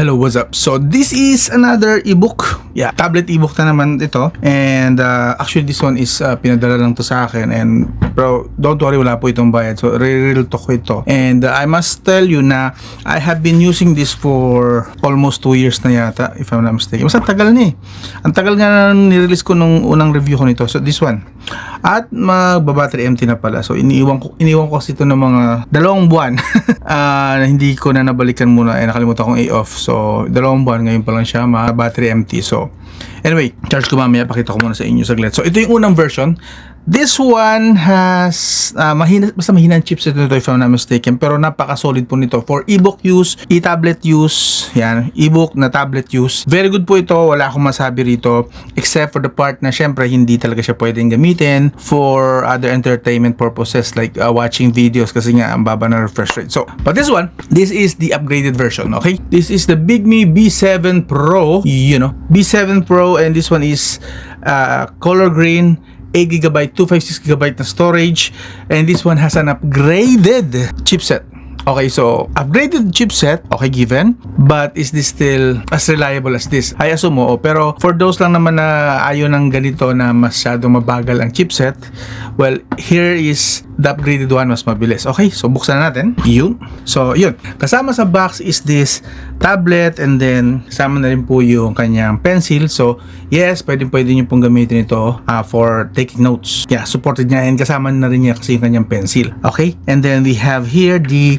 Hello, what's up? So this is another ebook. Yeah, tablet ebook na naman ito. And actually this one is pinadala lang to sa akin. And bro, don't worry, wala po itong bayad. So real talk ko ito. And I must tell you na I have been using this for almost 2 years na yata, if I'm not mistaken. Mas ang tagal na eh. Ang tagal nga na nirelease ko nung unang review ko nito. So this one. At magbabattery empty na pala. So iniwan ko kasi ito ng mga 2 buwan. Hindi ko na nabalikan muna. Nakalimutan kong i-off. So 2 buwan ngayon pa lang siya battery empty. So anyway, charge ko mamaya. Pakita ko muna sa inyo saglit. So ito yung unang version. This one has basta mahina ang chipset nito if I'm not mistaken, pero napaka-solid po nito for ebook use, e-tablet use. Yan, ebook na tablet use. Very good po ito, wala akong masabi rito except for the part na syempre hindi talaga siya pwedeng gamitin for other entertainment purposes like watching videos kasi nga ang baba na refresh rate. So, but this one, this is the upgraded version, okay? This is the Bigme B7 Pro, B7 Pro, and this one is color green, 8GB, 256GB na storage, and this one has an upgraded chipset. Okay, so upgraded chipset, okay, given, but is this still as reliable as this? I assume oo, pero for those lang naman na ayaw ng ganito na masyadong mabagal ang chipset, well, here is the upgraded one, mas mabilis. Okay, so buksan na natin. Yun. So, yun. Kasama sa box is this tablet, and then kasama na rin po yung kanyang pencil. So, yes, pwede nyo pong gamitin ito for taking notes. Yeah, supported niya, and kasama na rin niya kasi yung kanyang pencil. Okay, and then we have here the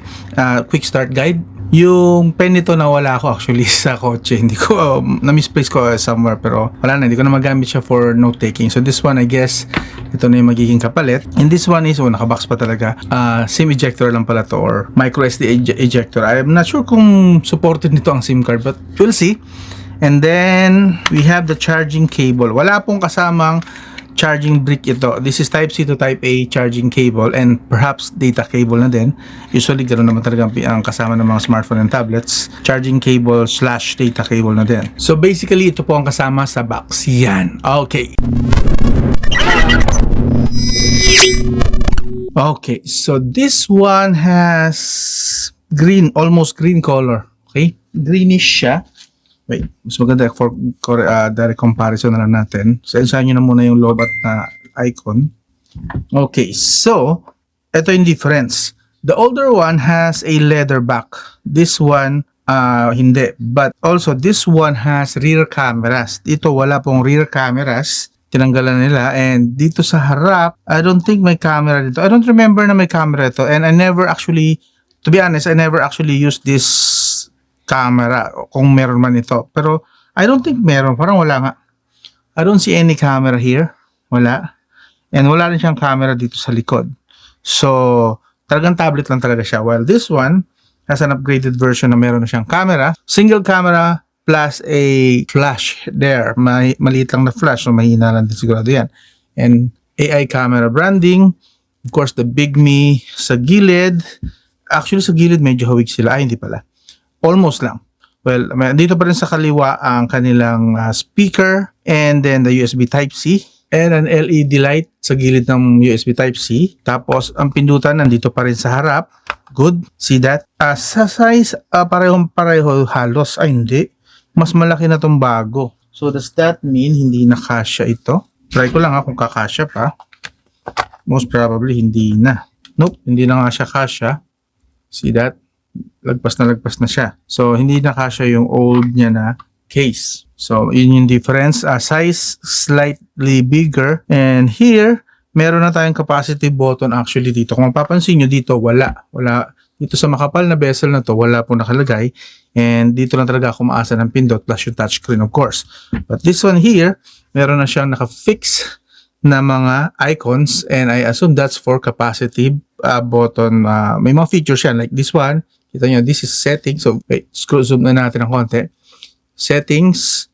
quick start guide. Yung pen nito nawala ko actually sa kotse. Hindi ko, na-misplace ko somewhere, pero wala na, hindi ko na magamit siya for note taking. So this one, I guess, ito na yung magiging kapalit. And this one is, nakabox pa talaga. SIM ejector lang pala to, or micro SD ejector. I'm not sure kung supported nito ang SIM card, but we'll see. And then, we have the charging cable. Wala pong kasamang charging brick ito. This is Type C to Type A charging cable, and perhaps data cable na din. Usually ganoon naman talaga ang kasama ng mga smartphone and tablets. Charging cable / data cable na din. So basically ito po ang kasama sa box. Yan. Okay. Okay, so this one has green, almost green color. Okay? Greenish siya. Wait, mas maganda for direct comparison na lang natin. Sensahan nyo na muna yung lobat na icon. Okay, so ito yung difference. The older one has a leather back. This one, hindi. But also, this one has rear cameras. Dito, wala pong rear cameras. Tinanggalan nila. And dito sa harap, I don't think may camera dito. I don't remember na may camera ito. And I never actually, to be honest, I never actually used this camera kung meron man ito, pero I don't think meron, parang wala nga. I don't see any camera here, wala, and wala rin siyang camera dito sa likod. So talagang tablet lang talaga siya, while this one has an upgraded version na meron na siyang camera, single camera plus a flash there. Maliit lang na flash, so mahina lang din sigurado yan, and AI camera branding, of course the Bigme sa gilid. Actually sa gilid medyo hawig sila, hindi pala, almost lang. Well, dito pa rin sa kaliwa ang kanilang speaker, and then the USB Type-C, and an LED light sa gilid ng USB Type-C. Tapos, ang pindutan nandito pa rin sa harap. Good. See that? Sa size, parehong-pareho halos. Ay, hindi. Mas malaki na tong bago. So, does that mean hindi na kasya ito? Try ko lang kung kakasya pa. Most probably, hindi na. Nope, hindi na nga siya kasya. See that? Lagpas na siya. So, hindi na kasya yung old niya na case. So, yun yung difference. Size slightly bigger. And here, meron na tayong capacitive button actually dito. Kung mapapansin nyo dito, wala. Dito sa makapal na bezel na to, wala po nakalagay. And dito lang talaga ako maasa ng pindot plus yung touchscreen, of course. But this one here, meron na siyang naka-fix na mga icons. And I assume that's for capacitive button. May mga features yan like this one. Kita nyo, this is settings. So, wait, zoom na natin ng konti. Settings,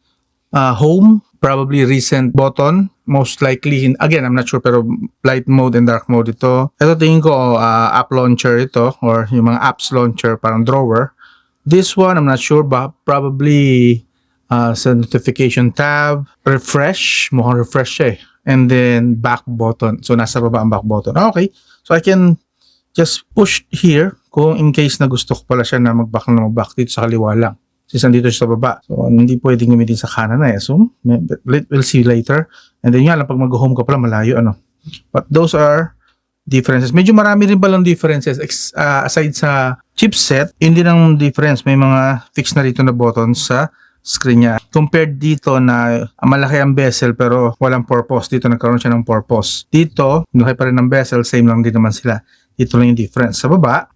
home, probably recent button. Most likely, again, I'm not sure, pero light mode and dark mode ito. Ito tingin ko, app launcher ito, or yung mga apps launcher, parang drawer. This one, I'm not sure, but probably sa notification tab, refresh, mukhang refresh siya eh. And then, back button. So, nasa baba ang back button. Okay, so I can just push here kung in case na gusto ko pala siya na mag-back dito sa kaliwa lang. Since nandito siya sa baba. So, hindi pwedeng gamitin sa kanan, I assume. We'll see later. And then, pag mag-home ka pala, malayo, But those are differences. Medyo marami rin palang differences. Aside sa chipset, hindi lang difference. May mga fixed na rito na buttons sa screen niya. Compared dito na malaki ang bezel pero walang purpose. Dito nagkaroon siya ng purpose. Dito, malaki pa rin ang bezel. Same lang din naman sila. Dito lang yung difference. Sa baba,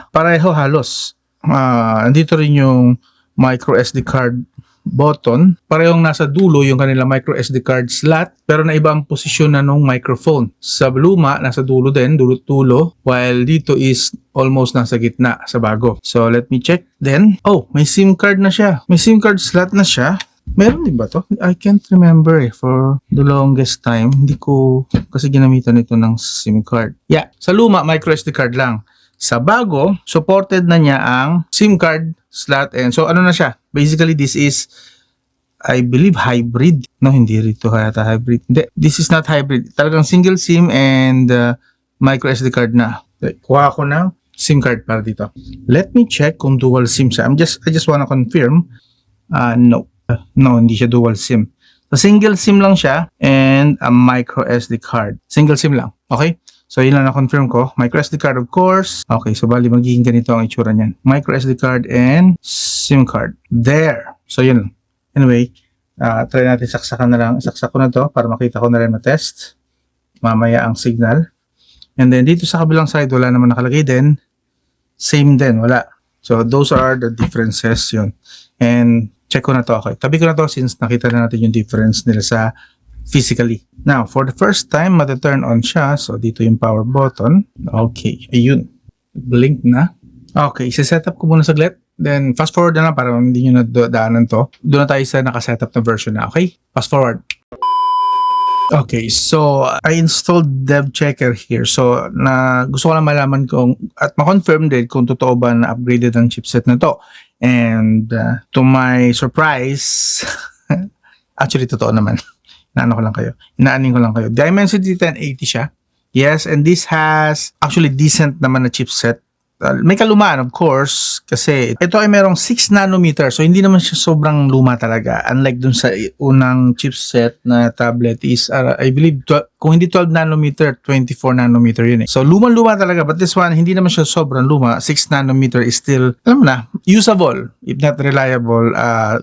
pareho halos. Andito rin yung micro SD card button. Parehong nasa dulo yung kanila micro SD card slot pero na iba ang posisyon na nung microphone. Sa luma, nasa dulo din, dulo-tulo, while dito is almost nasa gitna sa bago. So, let me check then. Oh, may SIM card na siya. May SIM card slot na siya. Meron din ba to? I can't remember for the longest time. Hindi ko kasi ginamitan ito ng SIM card. Yeah, sa luma, micro SD card lang. Sa bago, supported na niya ang SIM card slot and so ano na siya? Basically, this is I believe hybrid. No, hindi rito yata hybrid. Hindi, this is not hybrid. Talagang single SIM and micro SD card na. Kuha ko ng SIM card para dito. Let me check kung dual SIM siya. I just wanna confirm. No. No, hindi siya dual SIM. So, single SIM lang siya and a micro SD card. Single SIM lang. Okay? So, yun lang na-confirm ko. Micro SD card, of course. Okay, so bali magiging ganito ang itsura niyan. Micro SD card and SIM card. There. So, yun lang. Anyway, try natin saksakan na lang. Saksak ko na to para makita ko na rin na-test. Mamaya ang signal. And then, dito sa kabilang side, wala naman nakalagay din. Same din, wala. So, those are the differences yun. And, check ko na to. Okay, tabi ko na to since nakita na natin yung difference nila sa physically. Now, for the first time, mata-turn on siya. So, dito yung power button. Okay, ayun. Blink na. Okay, isa-setup ko muna saglit. Then, fast forward na lang para hindi nyo nadaanan to. Doon na tayo sa nakasetup na version na. Okay? Fast forward. Okay, so I installed Dev Checker here. So, gusto ko lang malaman at ma-confirm din kung totoo ba na upgraded ang chipset na to. And to my surprise, actually totoo naman. Inaanin ko lang kayo. Dimensity 1080 siya. Yes, and this has actually decent naman na chipset. May kalumaan, of course, kasi ito ay merong 6 nanometer. So, hindi naman siya sobrang luma talaga. Unlike dun sa unang chipset na tablet is, I believe, kung hindi 12 nanometer, 24 nanometer yun eh. So, luma talaga. But this one, hindi naman siya sobrang luma. 6 nanometer is still, alam mo na, usable, if not reliable,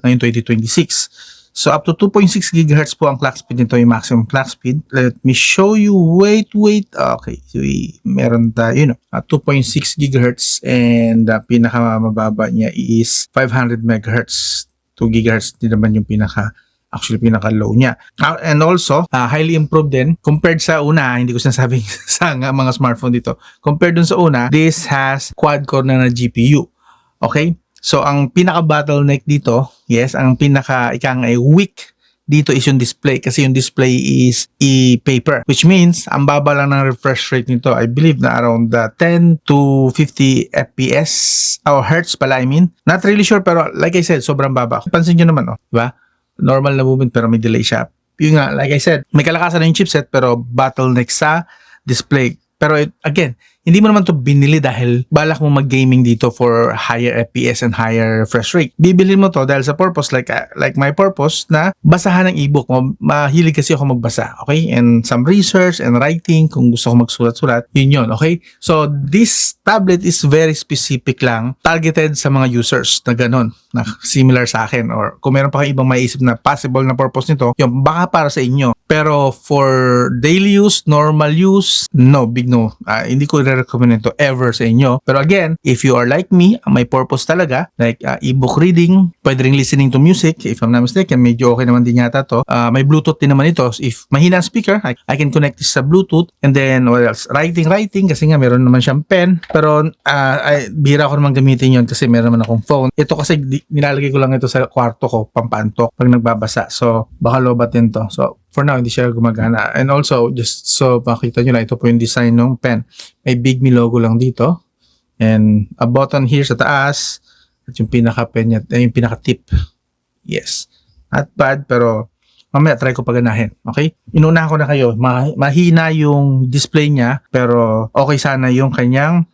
ngayong 2026. So, up to 2.6 GHz po ang clock speed nito, yung maximum clock speed. Let me show you. Wait. Okay. So, meron tayo, 2.6 GHz and pinakamababa niya is 500 MHz. 2 GHz din naman yung pinaka-low niya. And also, highly improved din compared sa una. Hindi ko sinasabing sa mga smartphone dito. Compared dun sa una, this has quad-core na GPU. Okay? So, ang pinaka-bottleneck dito, yes, ang weak dito is yung display kasi yung display is e-paper, which means ang baba lang ng refresh rate nito. I believe na around 10 to 50 FPS or hertz pala, I mean. Not really sure pero like I said, sobrang baba. Pansin nyo naman, diba? Normal na movement pero may delay siya. Yung nga, like I said, may kalakasan na yung chipset pero bottleneck sa display. Pero again, hindi mo naman to binili dahil balak mo mag-gaming dito for higher FPS and higher refresh rate. Bibili mo to dahil sa purpose like my purpose na basahan ng ebook mo. Mahilig kasi ako magbasa, okay? And some research and writing kung gusto ko magsulat-sulat, yun, okay? So, this tablet is very specific lang, targeted sa mga users na ganun, na similar sa akin or kung meron pa kayong ibang maiisip na possible na purpose nito, yung baka para sa inyo. Pero for daily use, normal use, no, big no. Hindi ko recommend ito ever sa inyo. Pero again, if you are like me, may purpose talaga, like ebook reading, pwede rin listening to music, if I'm not mistaken, medyo okay naman din yata to. May Bluetooth din naman ito. If mahina ang speaker, I can connect this sa Bluetooth. And then, what else? Writing, kasi nga meron naman siyang pen. Pero, bihira ko naman gamitin yon kasi meron naman akong phone. Ito kasi nilalagay ko lang ito sa kwarto ko, pampantok, pag nagbabasa. So, baka lobatin to. So, for now, hindi siya gumagana. And also, just so makita nyo lang, ito po yung design ng pen. May Big Me logo lang dito. And a button here sa taas. At yung pinaka-pen niya, yung pinaka-tip. Yes. Not bad, pero mamaya try ko paganahin. Okay? Inuuna ko na kayo. Mahina yung display niya, pero okay sana yung kanyang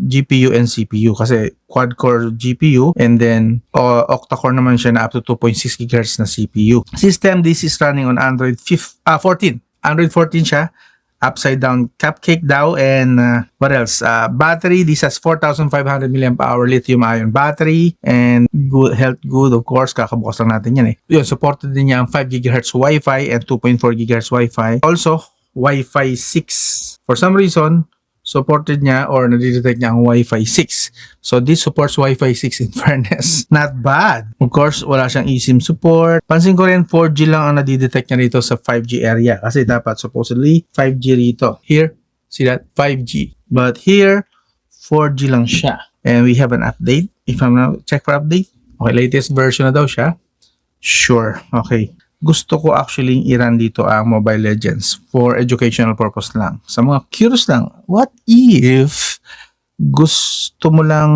GPU and CPU kasi quad-core GPU and then octa-core naman siya na up to 2.6 GHz na CPU. System, this is running on Android 14. Android 14 siya. Upside down cupcake daw, and what else? Battery, this has 4,500 mAh lithium ion battery, and good health good, of course, kakabukas lang natin yan eh. Yun, supported din niya ang 5 GHz Wi-Fi and 2.4 GHz Wi-Fi. Also, Wi-Fi 6. For some reason, supported niya or nadidetect niya ang Wi-Fi 6. So, this supports Wi-Fi 6 in fairness. Not bad. Of course, wala siyang eSIM support. Pansin ko rin, 4G lang ang nadidetect niya rito sa 5G area. Kasi dapat supposedly 5G rito. Here, see that? 5G. But here, 4G lang siya. And we have an update. If I'm now check for update. Okay, latest version na daw siya. Sure. Okay. Gusto ko actually i-run dito ang Mobile Legends for educational purpose lang. Sa mga curious lang, what if gusto mo lang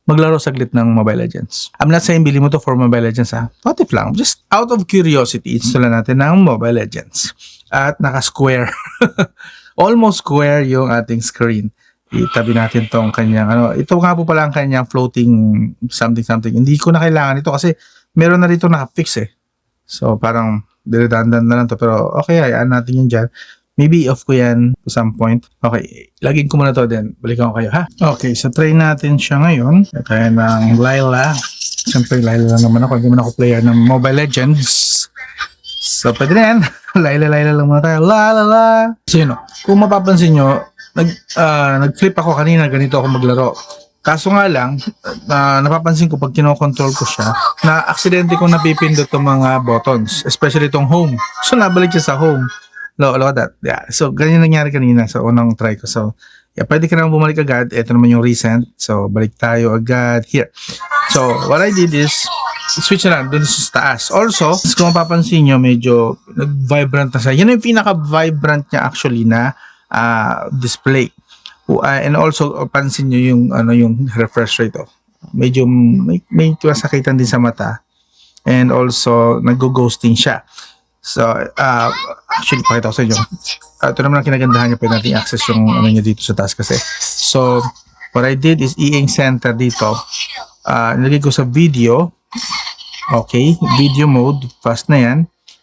maglaro saglit ng Mobile Legends? I'm not saying bili mo to for Mobile Legends ha. What if lang? Just out of curiosity, install natin ng Mobile Legends. At naka-square. Almost square yung ating screen. Itabi natin tong kanyang ito nga po pala ang kanyang floating something. Hindi ko na kailangan ito kasi meron na rito naka-fix eh. So, parang redundant na lang to. Pero, okay, hayaan natin yun dyan. Maybe off ko yan to some point. Okay, lagin ko muna to din. Balikan ko kayo, ha? Okay, so try natin siya ngayon. Kaya ng Layla. Siyempre, Layla lang naman ako. Hindi man ako player ng Mobile Legends. So, pwede na yan. Layla lang muna tayo. La. So, yun o. Kung mapapansin nyo, nag-flip ako kanina. Ganito ako maglaro. Kaso nga lang, napapansin ko pag kinokontrol ko siya, na aksidente kong napipindot itong mga buttons, especially itong home. So, nabalik siya sa home. Look at that. Yeah. So, ganyan nangyari kanina sa unang try ko. So, yeah, pwede ka naman bumalik agad. Ito naman yung recent. So, balik tayo agad here. So, what I did is, switch na lang dun sa taas. Also, kung mapapansin nyo, medyo nag-vibrant na siya. Yan yung pinaka-vibrant niya actually na display. And also pansin niyo yung refresh rate medyo may kasakitan din sa mata, and also nag-ghosting siya. So actually pakita ko sa inyo, ito naman ang kinagandahan niya, pwede natin access yung niya dito sa taas kasi. So what I did is i-ink center dito, nilagay ko sa video. Okay, video mode, fast na yan.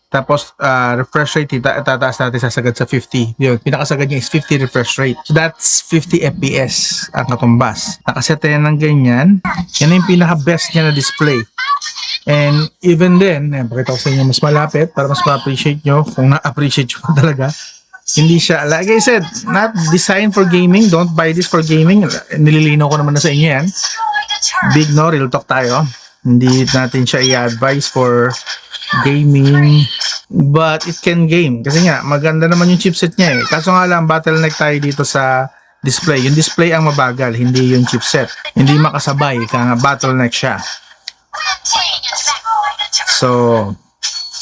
Tapos, refresh rate, tataas natin sasagad sa 50. Yun, pinakasagad niya is 50 refresh rate. So, that's 50 FPS ang katumbas. Nakaset yan ng ganyan. Yan yung pinaka-best niya na display. And even then, pakita ko sa inyo mas malapit para mas ma-appreciate nyo kung na-appreciate nyo talaga. Hindi siya, like I said, not designed for gaming. Don't buy this for gaming. Nililinaw ko naman na sa inyo yan. Big no, real talk tayo. Hindi natin siya i-advise for gaming, but it can game kasi nga maganda naman yung chipset niya eh. Kaso nga lang bottleneck tayo dito sa display. Yung display ang mabagal, hindi yung chipset. Hindi makasabay, kaya nga bottleneck siya. So,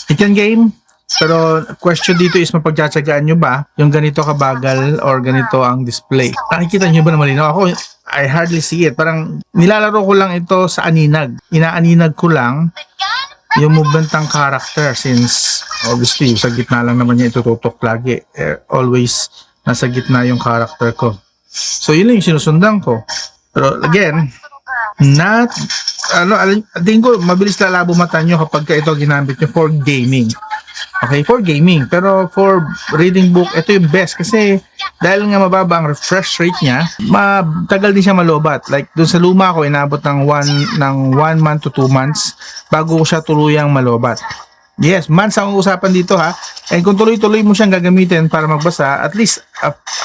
it can game, pero question dito is mapagtsatsagaan nyo ba yung ganito kabagal or ganito ang display? Nakikita nyo ba na malinaw? Ako, I hardly see it. Parang nilalaro ko lang ito sa aninag. Inaaninag ko lang yung movement ng character since obviously sa gitna lang naman niya itututok lagi. Always nasa gitna yung character ko. So yun lang yung sinusundan ko. Pero again, not tingin ko mabilis lalabo mata nyo kapag ito ginamit nyo for gaming. Okay, for gaming. Pero for reading book, ito yung best kasi dahil nga mababa ang refresh rate niya, matagal din siya malobat. Like dun sa luma ko, inabot ng 1 month to 2 months bago siya tuluyang malobat. Yes, months ang usapan dito ha. And kung tuloy-tuloy mo siyang gagamitin para magbasa, at least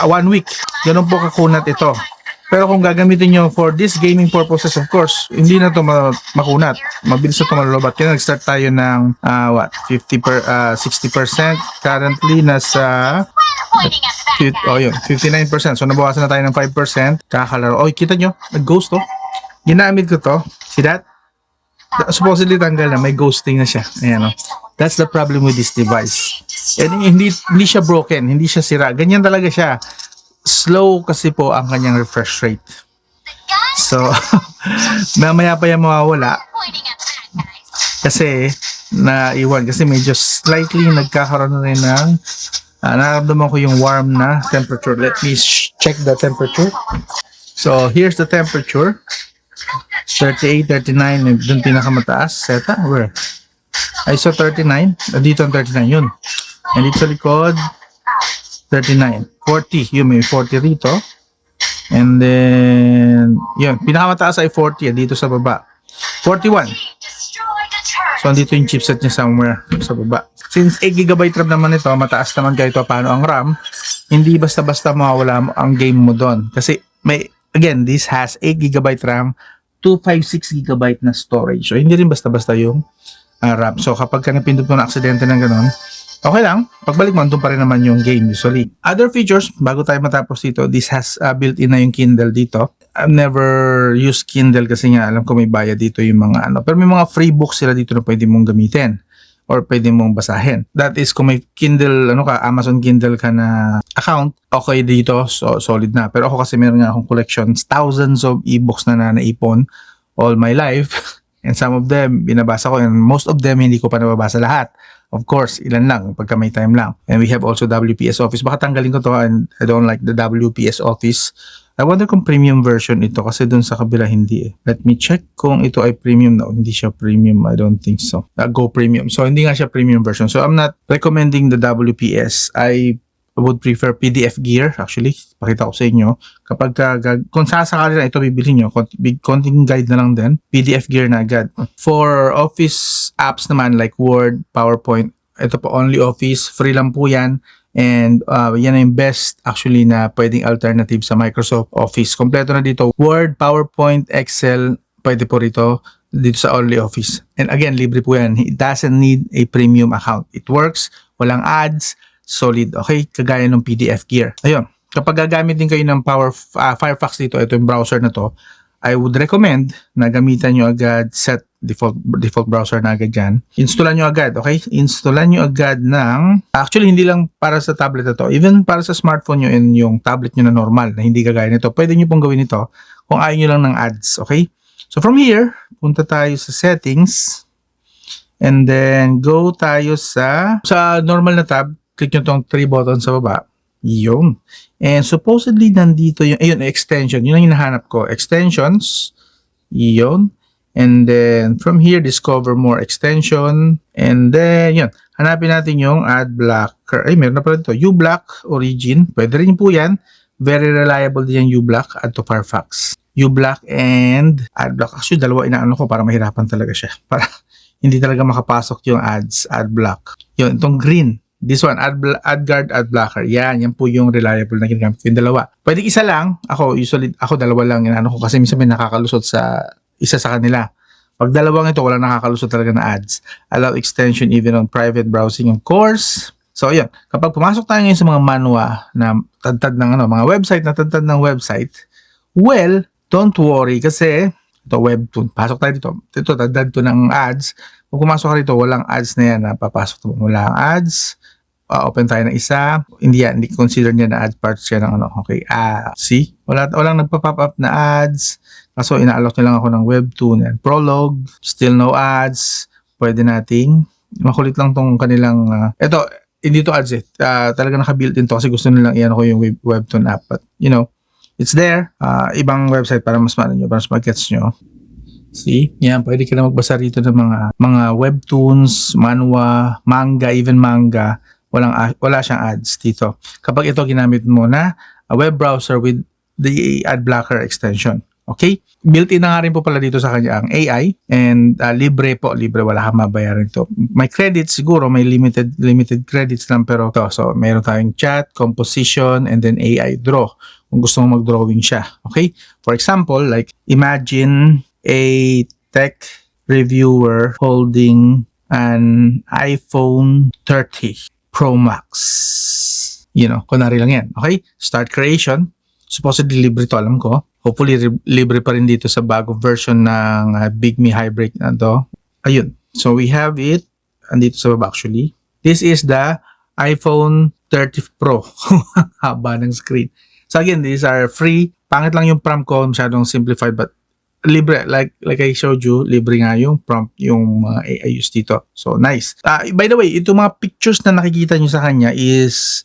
1 week. Ganun po kakunat ito. Pero kung gagamitin nyo for this gaming purposes, of course, hindi na ito makunat. Mabilis na ito malolobat. Kaya nag-start tayo ng 60%. Currently, nasa 59%. So, nabawasan na tayo ng 5%. Kakalaro. Kita nyo? Nag-ghost to. Ginamit ko to. See that? Supposedly tanggal na. May ghosting na siya. Ayan, that's the problem with this device. And hindi siya broken. Hindi siya sira. Ganyan talaga siya. Slow kasi po ang kanyang refresh rate. So, mamaya pa yan mawawala. Kasi, naiwan. Kasi medyo slightly nagkakaroon na rin ng Nararamdaman ko yung warm na temperature. Let me check the temperature. So, here's the temperature. 38, 39, dun pinakamataas. Seta, where? I saw 39. Dito ang 39, yun. And dito sa likod, 39. 40, yun, may 40 rito. And then, yun, pinakamataas ay 40, dito sa baba. 41. So, andito yung chipset niya somewhere sa baba. Since 8GB RAM naman ito, mataas naman kahit paano ang RAM, hindi basta-basta mawawala ang game mo doon. Kasi, again, this has 8GB RAM, 256GB na storage. So, hindi rin basta-basta yung RAM. So, kapag ka napindot mo na aksidente ng ganun, okay lang. Pagbalik mo, andun pa rin naman yung game usually. Other features, bago tayo matapos dito, this has built-in na yung Kindle dito. I've never used Kindle kasi nga alam ko may bayad dito yung mga ano. Pero may mga free books sila dito na pwede mong gamitin or pwede mong basahin. That is, kung may Kindle, Amazon Kindle ka na account, okay dito, so solid na. Pero ako kasi meron nga akong collections, thousands of ebooks na naipon all my life. And some of them, binabasa ko, and most of them, hindi ko pa nababasa lahat. Of course, ilan lang, pagka may time lang. And we have also WPS Office. Baka tanggalin ko to, and I don't like the WPS Office. I wonder kung premium version ito, kasi dun sa kabila hindi eh. Let me check kung ito ay premium na. Hindi siya premium, I don't think so. Go premium. So, hindi nga siya premium version. So, I'm not recommending the WPS. I would prefer PDF Gear, actually. Pakita ko sa inyo. Kapag kung sasakali na ito bibili nyo, konting guide na lang din, PDF Gear na agad. For office apps naman like Word, PowerPoint, ito po only Office, free lang po yan. And yan yung best actually na pwedeng alternative sa Microsoft Office. Kompleto na dito. Word, PowerPoint, Excel, pwede po dito sa only Office. And again, libre po yan. It doesn't need a premium account. It works, walang ads, solid, okay? Kagaya ng PDF Gear. Ayun, kapag gagamit din kayo ng Firefox dito, ito yung browser na to, I would recommend na gamitan nyo agad, set default browser na agad dyan. Installan nyo agad, okay? Installan nyo agad ng, actually hindi lang para sa tablet na to, even para sa smartphone nyo and yung tablet nyo na normal, na hindi kagaya nito, pwede nyo pong gawin ito kung ayaw nyo lang ng ads, okay? So from here, punta tayo sa settings, and then go tayo sa normal na tab, click nyo tong 3 buttons sa baba. Yun. And supposedly, nandito yung, ayun, extension. Yun ang hinahanap ko. Extensions. Yun. And then, from here, discover more extension. And then, yun. Hanapin natin yung ad blocker. Ay, meron na pala dito. uBlock Origin. Pwede rin po yan. Very reliable din yung uBlock. Add to Firefox. uBlock and AdBlock. Actually, dalawa inaano ko para mahirapan talaga siya. Para hindi talaga makapasok yung ads, AdBlock. Yun, itong green. This one, AdGuard, AdBlocker. Yan po yung reliable na ginagamit ko. Yung dalawa. Pwede isa lang. Ako dalawa lang. Inaano ko kasi minsan may nakakalusot sa isa sa kanila. Pag dalawang ito, wala nakakalusot talaga na ads. Allow extension even on private browsing, of course. So, yun. Kapag pumasok tayo ngayon sa mga manwa na tantad ng mga website na tantad ng website, well, don't worry kasi ito webtoon. Pasok tayo dito. Ito, tantad to ng ads. Kung pumasok ka dito, walang ads na yan na papasok. Walang ads. Open tayo ng isa. Hindi consider niya na ad parts siya ng Okay. See? Walang nagpa-pop up na ads. Kaso ina-allow niya lang ako ng webtoon. Yan. Prologue. Still no ads. Pwede nating. Makulit lang tong kanilang ito, hindi to ads eh. Talaga naka-built in to kasi gusto nilang iyan ko yung webtoon app. But, it's there. Ibang website para mas mag-gets nyo. See? Yan, pwede ka na magbasa rito ng mga webtoons, manhwa, manga, even manga. Wala siyang ads dito. Kapag ito ginamit mo na web browser with the ad blocker extension. Okay? Built-in na nga rin po pala dito sa kanya ang AI and libre, wala kang mabayaran ito. May credits siguro, may limited credits lang pero ito. So, meron tayong chat, composition, and then AI draw. Kung gusto mo mag-drawing siya. Okay? For example, like imagine a tech reviewer holding an iPhone 30 Pro Max. Kunwari lang yan. Okay? Start creation. Supposedly libre to, alam ko. Hopefully libre pa rin dito sa bagong version ng Bigme Hybrid na to. Ayun. So we have it. Andito sa baba actually. This is the iPhone 30 Pro. Haba ng screen. So again, these are free. Pangit lang yung prompt ko. Masyadong simplified but libre, like I showed you, libre nga yung prompt, yung AI use dito. So, nice. By the way, itong mga pictures na nakikita nyo sa kanya is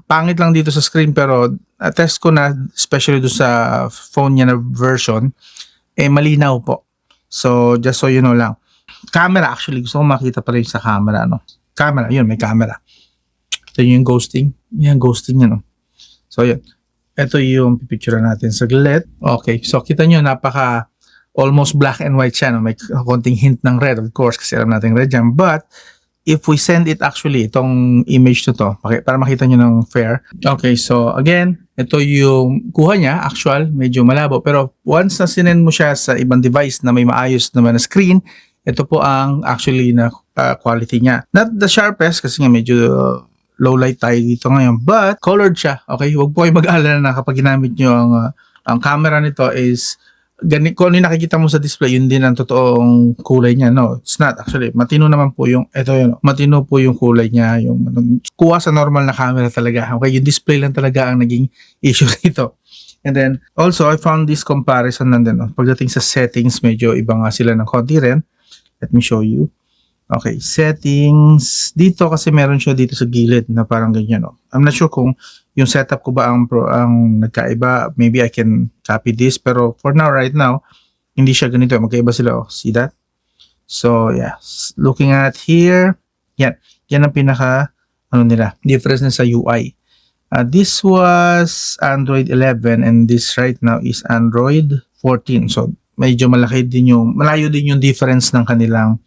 Pangit lang dito sa screen pero test ko na, especially do sa phone niya na version, malinaw po. So, just so you know lang. Camera, actually, gusto ko makita pa rin sa camera, no? Camera, yun, may camera. Ito yung ghosting. Yan, ghosting niya, no? So, yun. Ito yung pipicture natin saglit. Okay, so kita nyo, almost black and white siya, no? May konting hint ng red, of course, kasi alam natin red yan. But, if we send it actually, itong image to para makita nyo ng fair. Okay, so again, ito yung kuha niya, actual, medyo malabo. Pero once na sinend mo siya sa ibang device na may maayos naman na screen, ito po ang actually na quality niya. Not the sharpest, kasi nga medyo low light tayo dito ngayon, but colored siya. Okay, huwag po kayo mag-alala na kapag ginamit nyo ang camera nito is kung ano yung nakikita mo sa display, yun din ang totoong kulay niya. No, it's not actually. Matino naman po matino po yung kulay niya, yung kuha sa normal na camera talaga. Okay, yung display lang talaga ang naging issue dito. And then, also, I found this comparison nandun. No? Pagdating sa settings, medyo iba nga sila ng konti rin. Let me show you. Okay, settings. Dito kasi meron siya dito sa gilid na parang ganyan. No? I'm not sure kung yung setup ko ba ang nagkaiba. Maybe I can copy this. Pero for now, right now, hindi siya ganito. Magkaiba sila. Oh. See that? So, yeah. Looking at here. Yan. Yan ang pinaka difference na sa UI. This was Android 11 and this right now is Android 14. So, medyo malayo din yung difference ng kanilang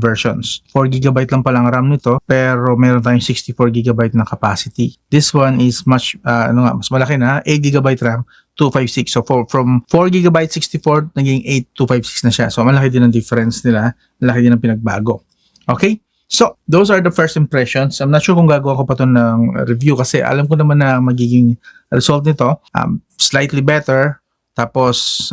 versions. 4GB lang palang RAM nito, pero meron tayong 64GB na capacity. This one is mas malaki na, 8GB RAM, 256. So from 4GB 64 naging 8256 na siya. So malaki din ang difference nila, malaki din ang pinagbago. Okay? So, those are the first impressions. I'm not sure kung gagawa ko pa ito ng review kasi alam ko naman na magiging result nito. Slightly better, tapos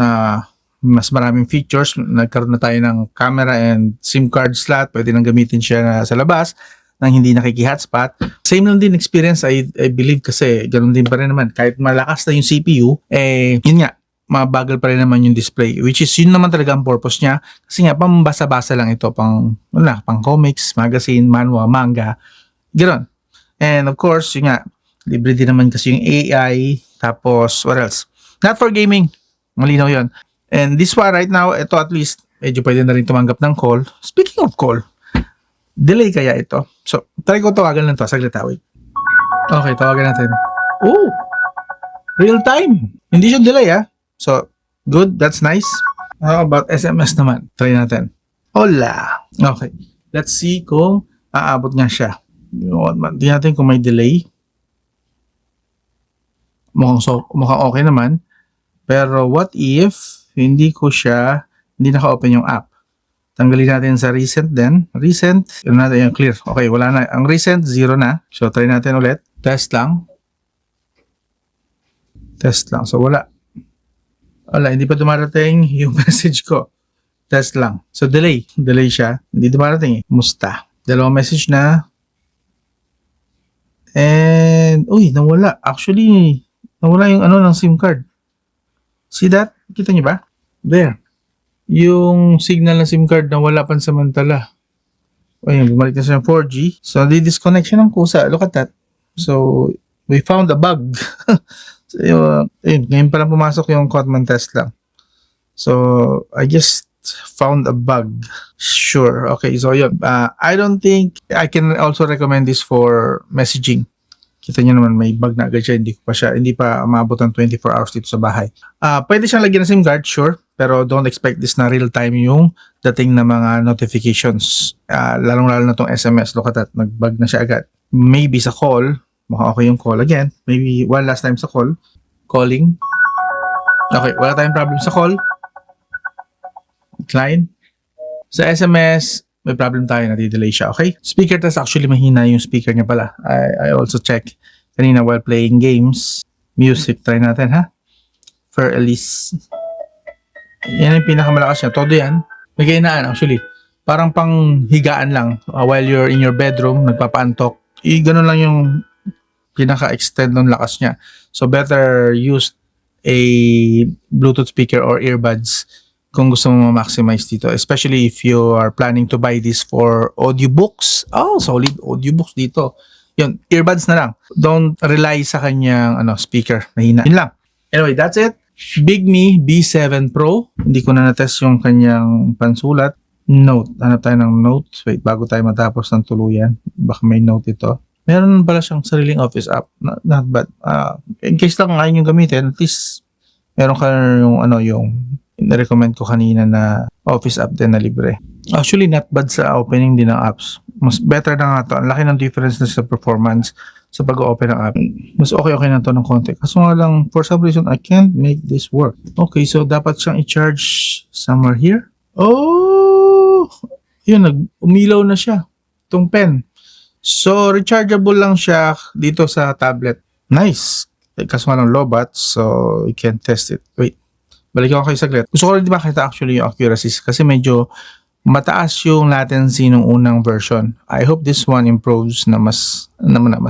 mas maraming features. Nagkaroon na tayo ng camera and SIM card slot. Pwede nang gamitin siya sa labas nang hindi nakiki-hotspot. Same lang din experience, I believe, kasi ganun din pa rin naman. Kahit malakas na yung CPU, yun nga, mabagal pa rin naman yung display. Which is, yun naman talaga ang purpose niya. Kasi nga, pambasa-basa lang ito. Pang comics, magazine, manhwa, manga. Ganoon. And of course, yun nga, libre din naman kasi yung AI. Tapos, what else? Not for gaming. Malinaw yun. And this one right now, ito at least, medyo pwede na rin tumanggap ng call. Speaking of call, delay kaya ito? So, try ko tawagan lang to. Saglit, wait. Okay, tawagan natin. Oh! Real time! Hindi siya delay, So, good. That's nice. How about SMS naman? Try natin. Hola! Okay. Let's see kung aabot nga siya. Hindi natin kung may delay. Mukhang okay naman. Pero what if hindi naka-open yung app? Tanggalin natin sa recent din. Recent, yun natin yung clear. Okay, wala na. Ang recent, 0 na. So, try natin ulit. Test lang. So, wala. Hindi pa dumarating yung message ko. Test lang. So, delay. Delay siya. Hindi dumarating Musta? Dalawang message na. And, nawala. Actually, nawala yung ng SIM card. See that? Kita niyo ba? There. Yung signal ng SIM card na wala pansamantala. Bumalik na siya ng 4G. So, di-disconnect siya ng kusa. Look at that. So, we found a bug. So, ngayon pa lang pumasok yung Cotman test lang. So, I just found a bug. Sure. Okay, so yun. I don't think I can also recommend this for messaging. Kita nyo naman may bug na agad siya, hindi pa umabot ng 24 hours dito sa bahay. Pwede siyang lagyan ng SIM card, sure, pero don't expect this na real time yung dating na mga notifications. Lalong-lalo na tong SMS, look at that, nag-bug na siya agad. Maybe sa call, mukhang okay yung call again. Maybe one last time sa call. Calling. Okay, wala tayong problem sa call. Decline. Sa SMS, may problem tayo, nadi-delay siya, okay? Speaker test, actually mahina yung speaker niya pala. I also check kanina while playing games. Music, try natin, For Elise. Yan yung pinakamalakas niya. Todo yan. May kainaan, actually. Parang pang higaan lang. While you're in your bedroom, nagpapaantok. Ganun lang yung pinaka-extend ng lakas niya. So, better use a Bluetooth speaker or earbuds kung gusto mo ma-maximize dito. Especially if you are planning to buy this for audiobooks. Solid audiobooks dito. Yun, earbuds na lang. Don't rely sa kanyang speaker. Mahina. Yun lang. Anyway, that's it. Bigme B7 Pro. Hindi ko na na-test yung kanyang pansulat. Note. Hanap tayo ng note. Wait, bago tayo matapos ng tuluyan. Baka may note ito. Meron pala siyang sariling office app. Not bad. In case lang ngayon yung gamitin, at least meron ka yung na-recommend ko kanina na office app din na libre. Actually, not bad sa opening din ng apps. Mas better na nga to. Ang laki ng difference na sa performance sa pag-open ng app. Mas okay na to ng konti. Kaso nga lang, for some reason, I can't make this work. Okay, so dapat siyang i-charge somewhere here. Oh! Yun, umilaw na siya. Itong pen. So, rechargeable lang siya dito sa tablet. Nice. Kaso nga lang low-bat, so you can test it. Wait. Balik ako kayo saglit. Gusto ko rin makita actually yung accuracy kasi medyo mataas yung latency ng unang version. I hope this one improves na mas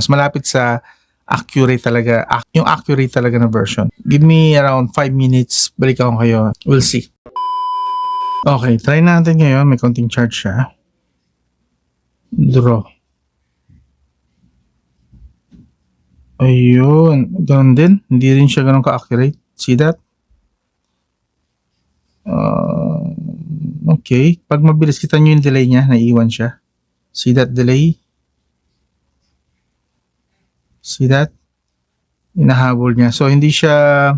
malapit sa accurate talaga, yung accurate talaga na version. Give me around 5 minutes, balik ako kayo. We'll see. Okay, try natin ngayon. May konting charge siya. Draw. Ayun, ganun din. Hindi rin siya ganun ka-accurate. See that? Okay. Pag mabilis, kita nyo yung delay niya, naiiwan siya. See that delay? See that? Inahabol niya. So, hindi siya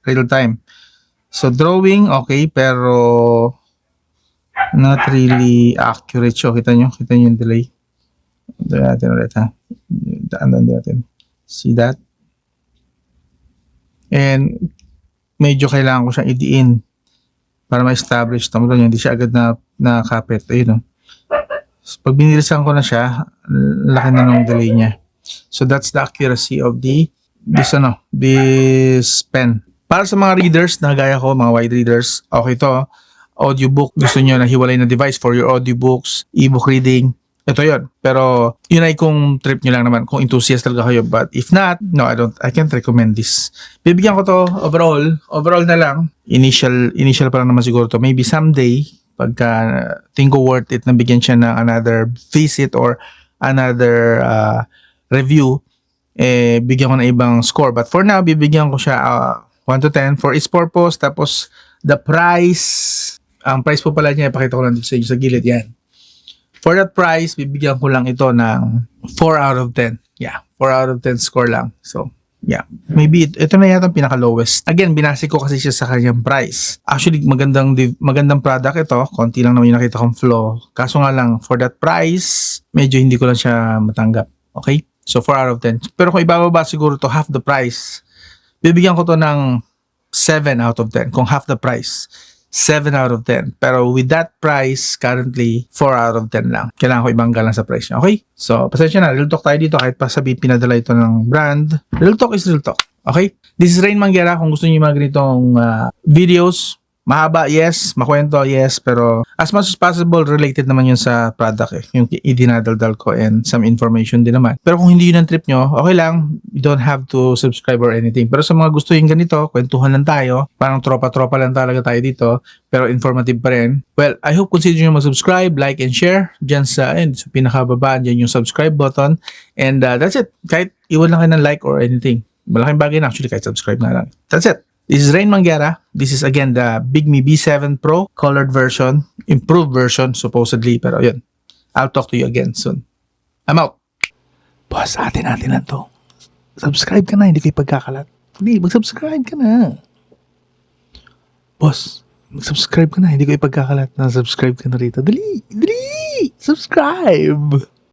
real time. So, drawing, okay, pero not really accurate siya. Kita nyo yung delay. Daan natin ulit, ha? Daan natin. See that? And medyo kailangan ko siyang idiin para ma-establish. Tama lang, hindi siya agad na nakapit. Ayun, no? So, pag binilisan ko na siya, laki na ng delay niya. So that's the accuracy of this pen. Para sa mga readers na gaya ko, mga wide readers, okay to. Audiobook, gusto nyo na hiwalay na device for your audiobooks, ebook reading, ito yun. Pero yun ay kung trip nyo lang naman, kung enthusiast talaga kayo. But if not, no, I can't recommend this. Bibigyan ko to overall na lang. Initial pa lang naman siguro to. Maybe someday, pagka think ko worth it na bigyan siya ng another visit or another review, bigyan ko na ibang score. But for now, bibigyan ko siya 1 to 10 for its purpose. Tapos, the price, ang price po pala niya, ipakita ko lang dito sa inyo sa gilid, yan. For that price, bibigyan ko lang ito ng 4 out of 10. Yeah, 4 out of 10 score lang. So, yeah. Maybe ito na yata ang pinaka-lowest. Again, binasi ko kasi siya sa kanyang price. Actually, magandang product ito. Konti lang naman yung nakita kong flaw. Kaso nga lang, for that price, medyo hindi ko lang siya matanggap. Okay? So, 4 out of 10. Pero kung ibababa siguro to half the price, bibigyan ko to ng 7 out of 10. Kung half the price, 7 out of 10. Pero with that price, currently, 4 out of 10 lang. Kailangan ko ibanggal lang sa price niya. Okay? So, pasensya na. Real talk tayo dito. Kahit pa sabihin pinadala ito ng brand. Real talk is real talk. Okay? This is Rain Manguera. Kung gusto niyo yung mga ganitong videos, mahaba, yes. Makwento, yes. Pero as much as possible, related naman yun sa product eh. Yung idinadaldal ko and some information din naman. Pero kung hindi yun ang trip nyo, okay lang. You don't have to subscribe or anything. Pero sa mga gusto yung ganito, kwentuhan lang tayo. Parang tropa-tropa lang talaga tayo dito. Pero informative pa rin. Well, I hope consider nyo mag-subscribe, like, and share. Diyan sa pinakababa, diyan yung subscribe button. And that's it. Kahit iwan lang kayo ng like or anything. Malaking bagay na actually kahit subscribe na lang. That's it. This is Rain Manguera. This is again the Bigme B7 Pro colored version, improved version supposedly, pero yun. I'll talk to you again soon. I'm out. Boss, atin lang to. Subscribe ka na, hindi kayo pagkakalat. Hindi, mag-subscribe ka na. Boss, mag-subscribe ka na, hindi kayo pagkakalat. Na-subscribe ka na rito. Dali! Subscribe!